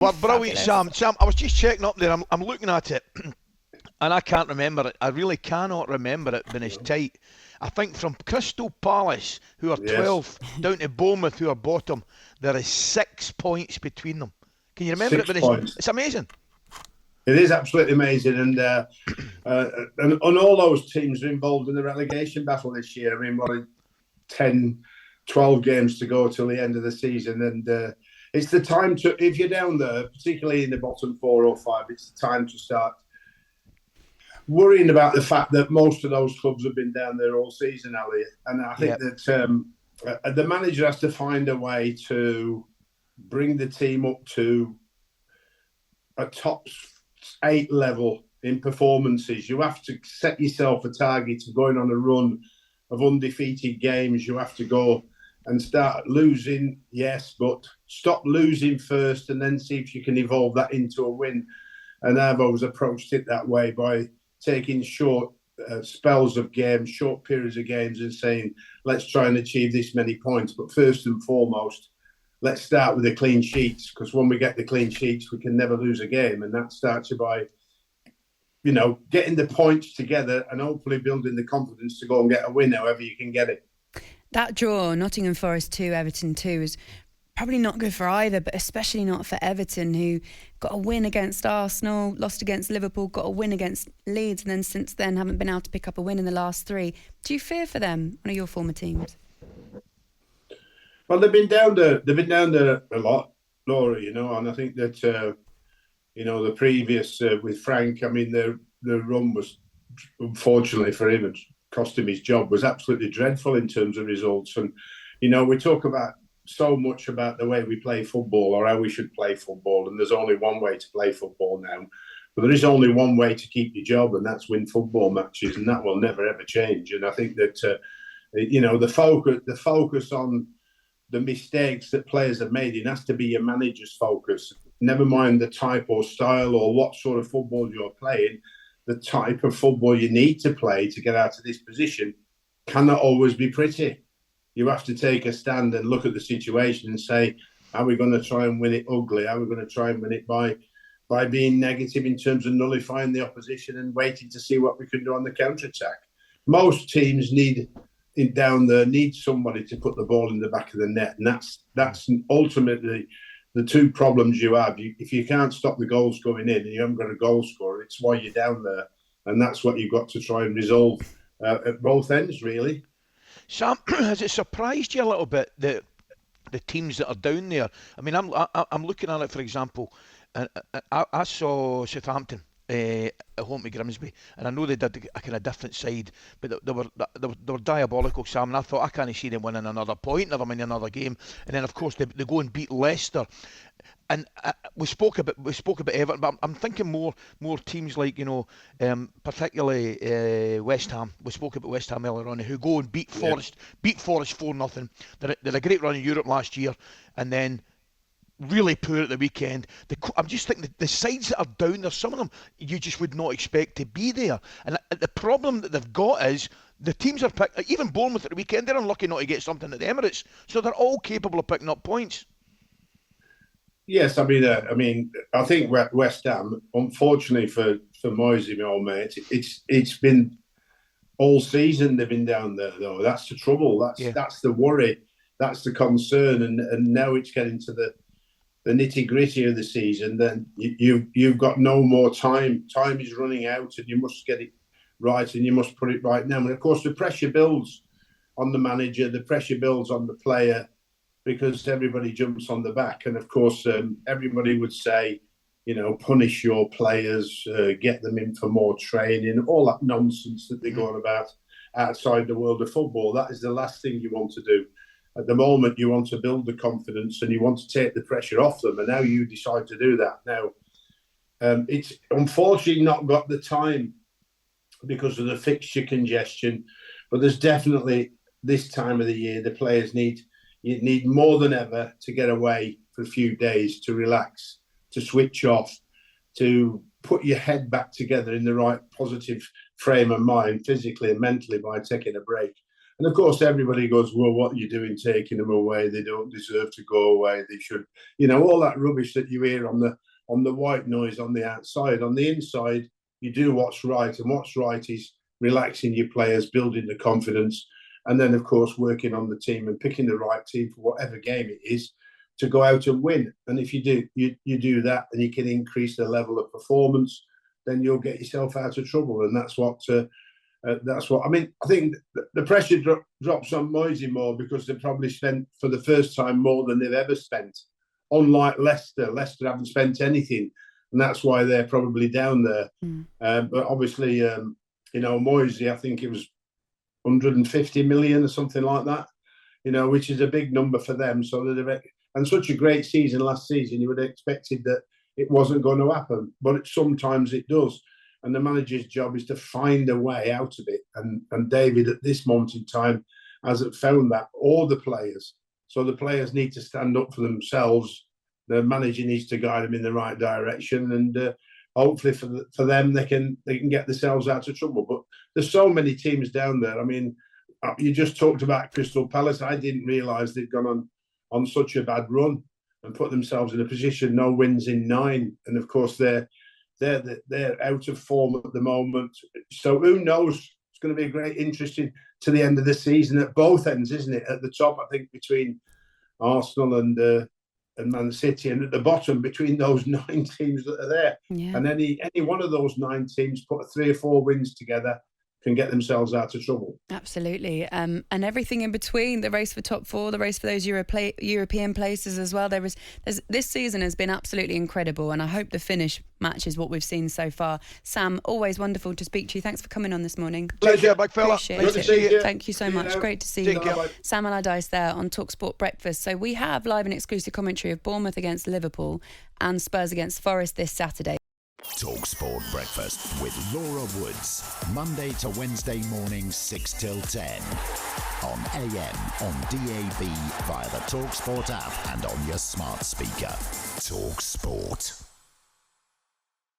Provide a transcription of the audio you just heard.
But brilliant, Sam. Sam, I was just checking up there. I'm looking at it, and I can't remember it. I really cannot remember it when it's tight. I think from Crystal Palace, who are 12th, down to Bournemouth, who are bottom, there is 6 points between them. Can you remember 6 it? points. It's amazing. It is absolutely amazing, and all those teams are involved in the relegation battle this year. I mean, what, 10, 12 games to go till the end of the season, and it's the time to, if you're down there, particularly in the bottom 4 or 5, it's the time to start worrying about the fact that most of those clubs have been down there all season, Ali. And I think that the manager has to find a way to bring the team up to a top 8 level in performances. You have to set yourself a target of going on a run of undefeated games. You have to go and start losing, yes, but stop losing first and then see if you can evolve that into a win. And I've always approached it that way, by taking short spells of games, short periods of games, and saying, let's try and achieve this many points. But first and foremost, let's start with the clean sheets, because when we get the clean sheets, we can never lose a game. And that starts by, getting the points together and hopefully building the confidence to go and get a win however you can get it. That draw, Nottingham Forest 2, Everton 2, is probably not good for either, but especially not for Everton, who got a win against Arsenal, lost against Liverpool, got a win against Leeds, and then since then haven't been able to pick up a win in the last 3. Do you fear for them, one of your former teams? Well, they've been down there a lot, Laura, and I think that, the previous with Frank, I mean, the run was, unfortunately for him, cost him his job, was absolutely dreadful in terms of results. And, we talk about so much about the way we play football, or how we should play football, and there's only one way to play football now. But there is only one way to keep your job, and that's win football matches, and that will never ever change. And I think that the focus on the mistakes that players have made, it has to be your manager's focus. Never mind the type or style or what sort of football you're playing. The type of football you need to play to get out of this position cannot always be pretty. You have to take a stand and look at the situation and say, are we going to try and win it ugly? Are we going to try and win it by being negative in terms of nullifying the opposition and waiting to see what we can do on the counter-attack? Most teams need somebody to put the ball in the back of the net. And that's ultimately the two problems you have. If you can't stop the goals going in and you haven't got a goal scorer, it's why you're down there. And that's what you've got to try and resolve at both ends, really. Sam, has it surprised you a little bit, the teams that are down there? I mean, I'm looking at it, for example, and I saw Southampton at home to Grimsby, and I know they did a kind of different side, but they were diabolical, Sam, and I thought, I can't see them winning another point, never mind another game. And then, of course, they go and beat Leicester. And we spoke about Everton, but I'm thinking more teams like, particularly West Ham. We spoke about West Ham earlier on, who go and beat Forest 4-0. They're a great run in Europe last year, and then really poor at the weekend. I'm just thinking the sides that are down there, some of them you just would not expect to be there. And the problem that they've got is the teams are picked. Even Bournemouth at the weekend, they're unlucky not to get something at the Emirates, so they're all capable of picking up points. Yes, I mean, I think West Ham, unfortunately for Moyes, my old mate, it's been all season they've been down there, though. That's the trouble. That's the worry. That's the concern. And now it's getting to the nitty-gritty of the season. Then you've got no more time. Time is running out, and you must get it right, and you must put it right now. And of course, the pressure builds on the manager. The pressure builds on the player, because everybody jumps on the back. And of course, everybody would say, punish your players, get them in for more training, all that nonsense that they go on about outside the world of football. That is the last thing you want to do. At the moment, you want to build the confidence and you want to take the pressure off them. And now you decide to do that. Now, it's unfortunately not got the time because of the fixture congestion, but there's definitely, this time of the year, the players need more than ever to get away for a few days, to relax, to switch off, to put your head back together in the right positive frame of mind, physically and mentally, by taking a break. And of course, everybody goes, well, what are you doing taking them away? They don't deserve to go away. They should, all that rubbish that you hear on the white noise on the outside. On the inside, you do what's right. And what's right is relaxing your players, building the confidence, and then, of course, working on the team and picking the right team for whatever game it is to go out and win. And if you do that and you can increase the level of performance, then you'll get yourself out of trouble. And that's what I mean. I think the pressure drops on Moyes more because they've probably spent for the first time more than they've ever spent. Unlike Leicester haven't spent anything, and that's why they're probably down there. But obviously, Moyes, I think it was 150 million or something like that, which is a big number for them. So and such a great season last season, you would have expected that it wasn't going to happen, but sometimes it does. And the manager's job is to find a way out of it. And David, at this moment in time, hasn't found that, or the players. So the players need to stand up for themselves. The manager needs to guide them in the right direction, and hopefully for them they can get themselves out of trouble. But there's so many teams down there. I mean, you just talked about Crystal Palace. I didn't realise they'd gone on such a bad run and put themselves in a position, no wins in 9, and of course they're out of form at the moment. So who knows? It's going to be a great interesting to the end of the season at both ends, isn't it? At the top, I think, between Arsenal and Man City, and at the bottom between those 9 teams that are there. Yeah. And any one of those 9 teams put 3 or 4 wins together can get themselves out of trouble. Absolutely. And everything in between, the race for top 4, the race for those European places as well. This season has been absolutely incredible, and I hope the finish matches what we've seen so far. Sam, always wonderful to speak to you. Thanks for coming on this morning. Pleasure, big fella. Good to see you. Thank you so much. Great to see you. Sam Allardyce there on talkSPORT Breakfast. So we have live and exclusive commentary of Bournemouth against Liverpool and Spurs against Forest this Saturday. talkSPORT Breakfast with Laura Woods, Monday to Wednesday morning 6 till 10 on AM, on DAB, via the talkSPORT app and on your smart speaker. talkSPORT.